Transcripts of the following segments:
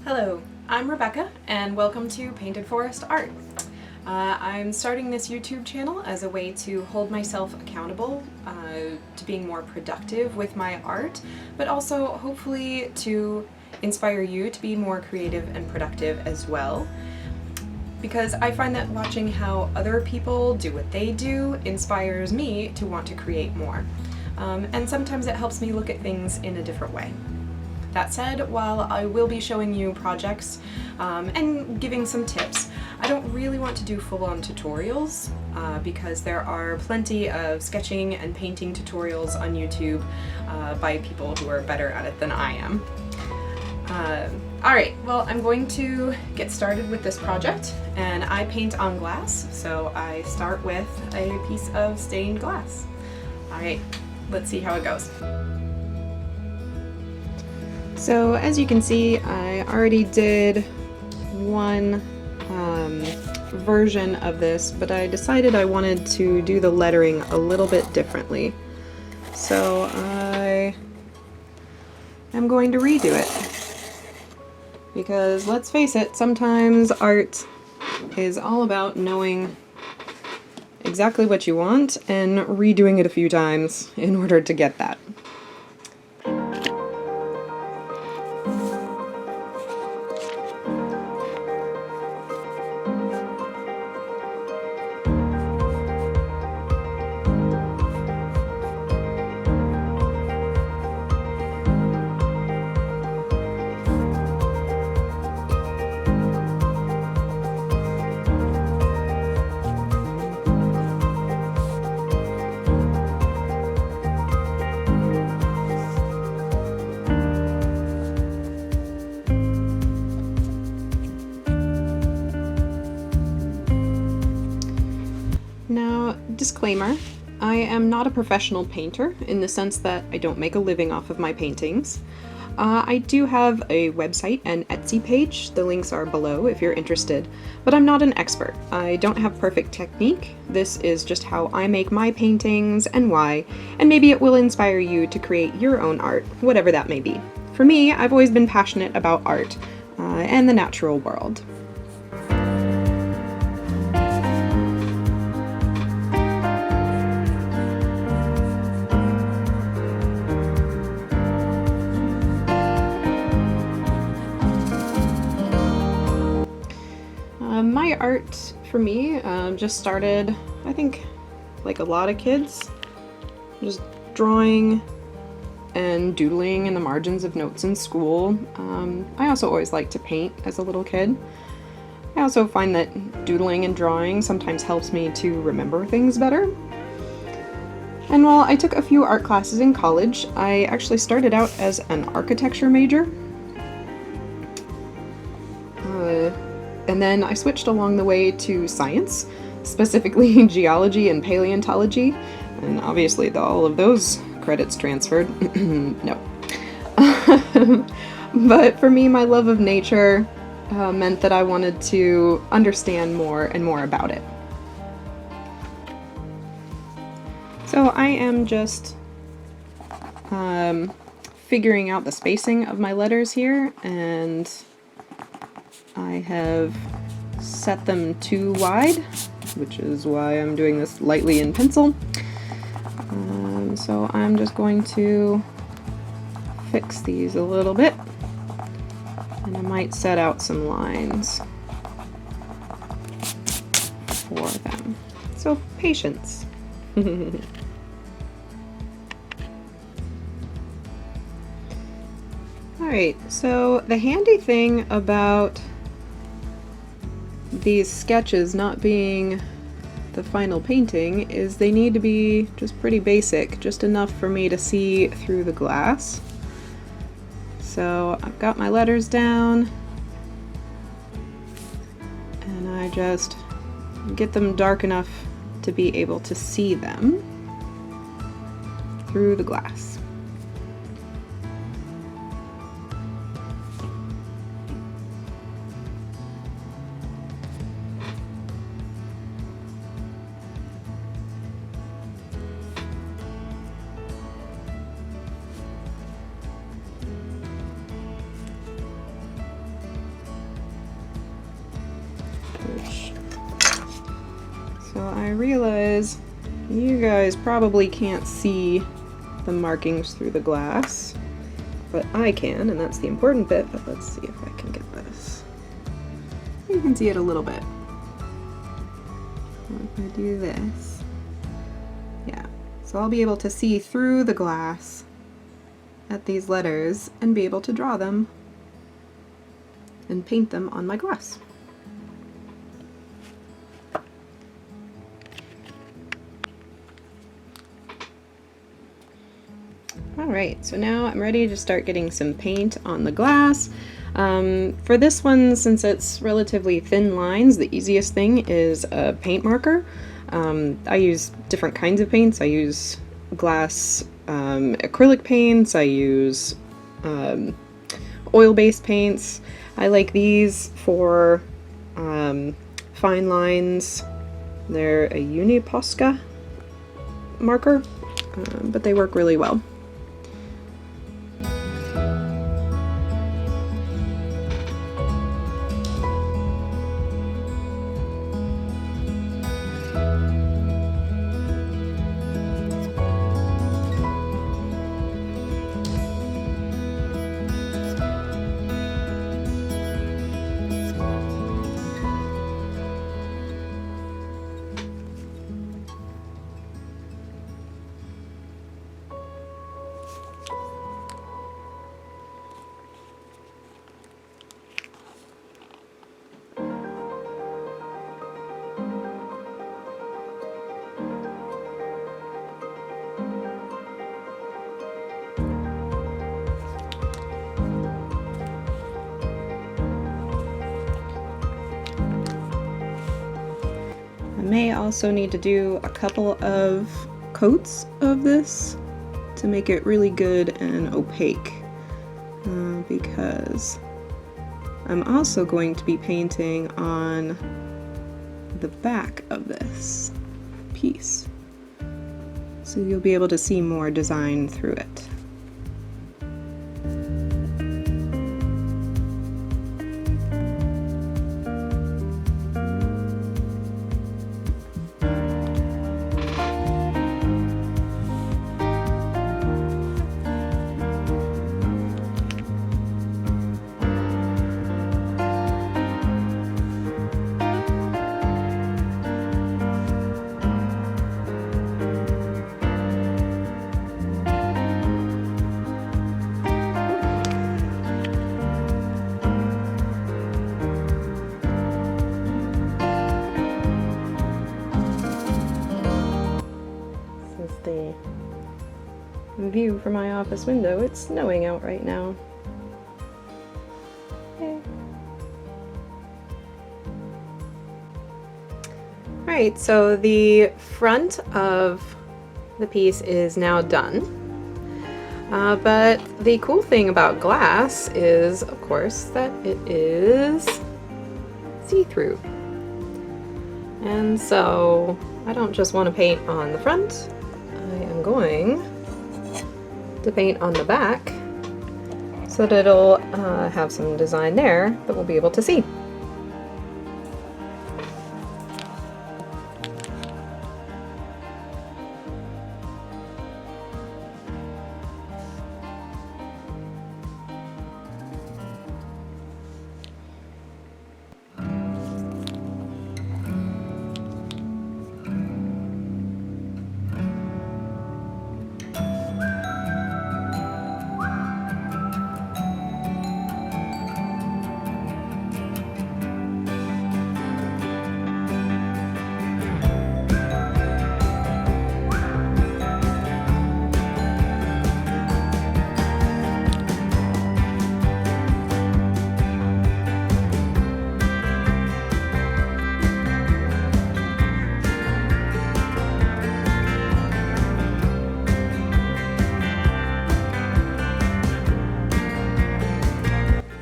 Hello, I'm Rebecca and welcome to Painted Forest Art. I'm starting this YouTube channel as a way to hold myself accountable to being more productive with my art, but also hopefully to inspire you to be more creative and productive as well. Because I find that watching how other people do what they do inspires me to want to create more. And sometimes it helps me look at things in a different way. That said, while I will be showing you projects and giving some tips, I don't really want to do full-on tutorials because there are plenty of sketching and painting tutorials on YouTube by people who are better at it than I am. Alright, well, I'm going to get started with this project, and I paint on glass, so I start with a piece of stained glass. Alright, let's see how it goes. So as you can see, I already did one version of this, but I decided I wanted to do the lettering a little bit differently. So I am going to redo it. Because let's face it, sometimes art is all about knowing exactly what you want and redoing it a few times in order to get that. Now, disclaimer, I am not a professional painter in the sense that I don't make a living off of my paintings. I do have a website and Etsy page, the links are below if you're interested, but I'm not an expert. I don't have perfect technique. This is just how I make my paintings and why, and maybe it will inspire you to create your own art, whatever that may be. For me, I've always been passionate about art and the natural world. My art, for me, just started, I think, like a lot of kids, just drawing and doodling in the margins of notes in school. I also always liked to paint as a little kid. I also find that doodling and drawing sometimes helps me to remember things better. And while I took a few art classes in college, I actually started out as an architecture major. And then I switched along the way to science, specifically geology and paleontology, and obviously all of those credits transferred. No. But for me, my love of nature meant that I wanted to understand more and more about it. So I am just figuring out the spacing of my letters here, and I have set them too wide, which is why I'm doing this lightly in pencil. So I'm just going to fix these a little bit, and I might set out some lines for them. So patience. Alright, so the handy thing about these sketches not being the final painting is they need to be just pretty basic, just enough for me to see through the glass. So I've got my letters down, and I just get them dark enough to be able to see them through the glass. Ouch. So I realize you guys probably can't see the markings through the glass, but I can, and that's the important bit. But let's see if I can get this. You can see it a little bit. If I do this, yeah. So I'll be able to see through the glass at these letters and be able to draw them and paint them on my glass. Alright, so now I'm ready to start getting some paint on the glass. For this one, since it's relatively thin lines, the easiest thing is a paint marker. I use different kinds of paints. I use glass acrylic paints, I use oil-based paints. I like these for fine lines. They're a Uniposca marker, but they work really well. I may also need to do a couple of coats of this to make it really good and opaque, because I'm also going to be painting on the back of this piece, so you'll be able to see more design through it. The view from my office window. It's snowing out right now. Yay. Alright, so the front of the piece is now done. But the cool thing about glass is, of course, that it is see-through. And so I don't just want to paint on the front. I am going to paint on the back so that it'll have some design there that we'll be able to see.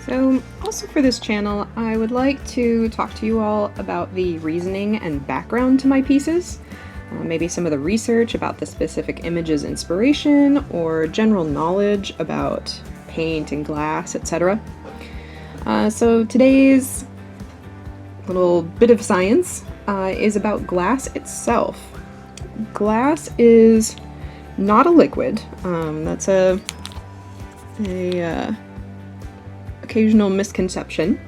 So also for this channel, I would like to talk to you all about the reasoning and background to my pieces. Maybe some of the research about the specific image's inspiration, or general knowledge about paint and glass, etc. So today's little bit of science is about glass itself. Glass is not a liquid. That's a occasional misconception,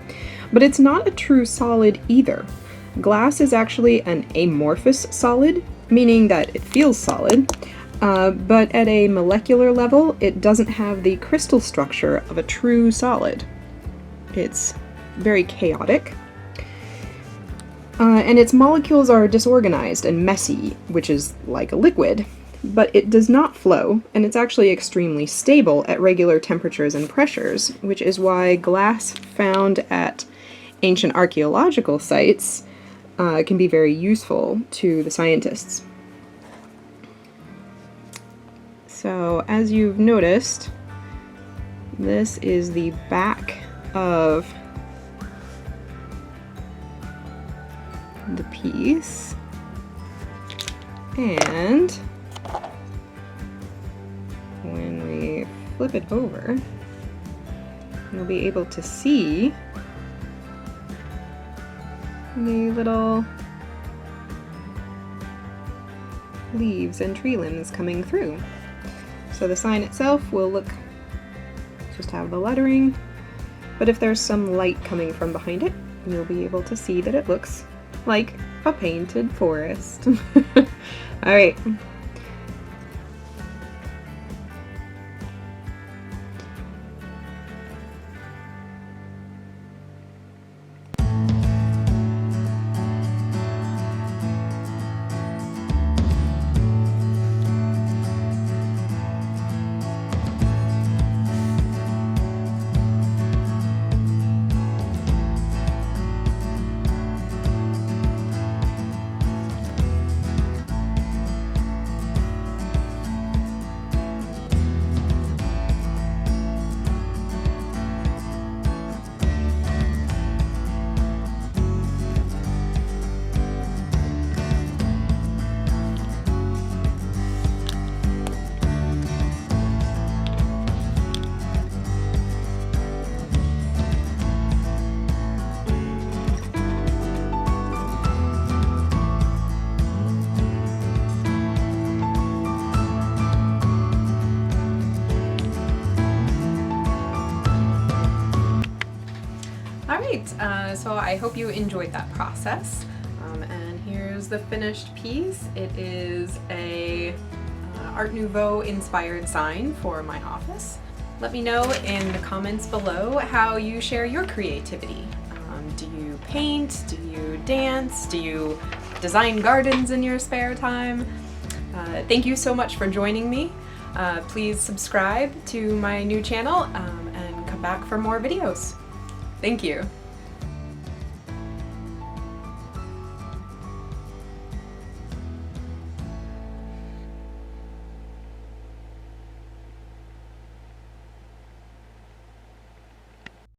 but it's not a true solid either. Glass is actually an amorphous solid, meaning that it feels solid, but at a molecular level, it doesn't have the crystal structure of a true solid. It's very chaotic, and its molecules are disorganized and messy, which is like a liquid, but it does not flow, and it's actually extremely stable at regular temperatures and pressures, which is why glass found at ancient archaeological sites can be very useful to the scientists. So, as you've noticed, this is the back of the piece, and when we flip it over, you'll be able to see the little leaves and tree limbs coming through. So the sign itself will just have the lettering, but if there's some light coming from behind it, you'll be able to see that it looks like a painted forest. Alright. Alright, so I hope you enjoyed that process, and here's the finished piece. It is a Art Nouveau inspired sign for my office. Let me know in the comments below how you share your creativity. Do you paint? Do you dance? Do you design gardens in your spare time? Thank you so much for joining me. Please subscribe to my new channel and come back for more videos. Thank you.